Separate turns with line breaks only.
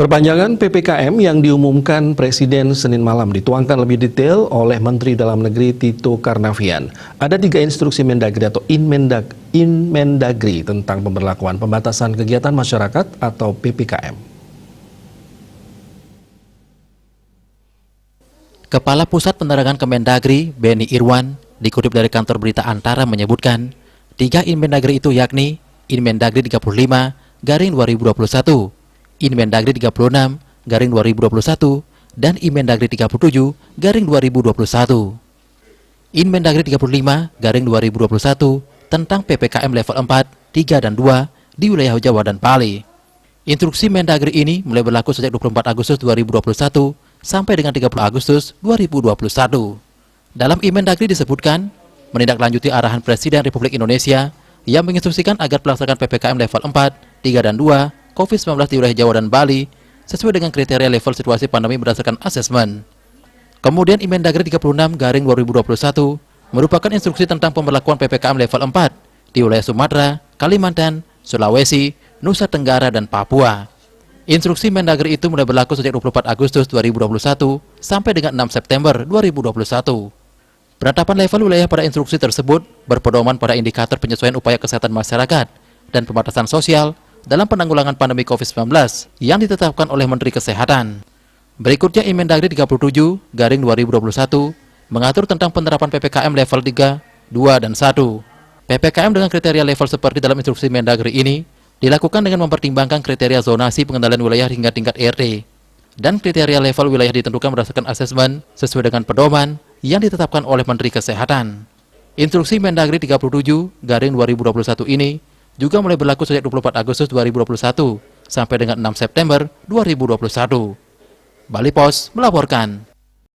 Perpanjangan PPKM yang diumumkan Presiden Senin malam dituangkan lebih detail oleh Menteri Dalam Negeri Tito Karnavian. Ada 3 instruksi Mendagri atau Inmendagri tentang pemberlakuan pembatasan kegiatan masyarakat atau PPKM.
Kepala Pusat Penerangan Kemendagri, Beni Irwan, dikutip dari kantor berita Antara menyebutkan, 3 Inmendagri itu yakni Inmendagri 35/2021, Inmendagri 36/2021, dan Inmendagri 37/2021. Inmendagri 35/2021 tentang PPKM level 4, 3, dan 2 di wilayah Jawa dan Bali. Instruksi Mendagri ini mulai berlaku sejak 24 Agustus 2021 sampai dengan 30 Agustus 2021. Dalam Inmendagri disebutkan, menindaklanjuti arahan Presiden Republik Indonesia yang menginstruksikan agar pelaksanaan PPKM level 4, 3, dan 2 COVID-19 di wilayah Jawa dan Bali sesuai dengan kriteria level situasi pandemi berdasarkan asesmen. Kemudian Inmendagri 36/2021 merupakan instruksi tentang pemberlakuan PPKM level 4 di wilayah Sumatera, Kalimantan, Sulawesi, Nusa Tenggara, dan Papua. Instruksi Mendagri itu mulai berlaku sejak 24 Agustus 2021 sampai dengan 6 September 2021. Penetapan level wilayah pada instruksi tersebut berpedoman pada indikator penyesuaian upaya kesehatan masyarakat dan pembatasan sosial dalam penanggulangan pandemi COVID-19 yang ditetapkan oleh Menteri Kesehatan. Berikutnya Inmendagri 37/2021 mengatur tentang penerapan PPKM level 3, 2, dan 1. PPKM dengan kriteria level seperti dalam instruksi Mendagri ini dilakukan dengan mempertimbangkan kriteria zonasi pengendalian wilayah hingga tingkat RT. Dan kriteria level wilayah ditentukan berdasarkan asesmen sesuai dengan pedoman yang ditetapkan oleh Menteri Kesehatan. Instruksi Mendagri 37/2021 ini juga mulai berlaku sejak 24 Agustus 2021 sampai dengan 6 September 2021. Bali Pos melaporkan.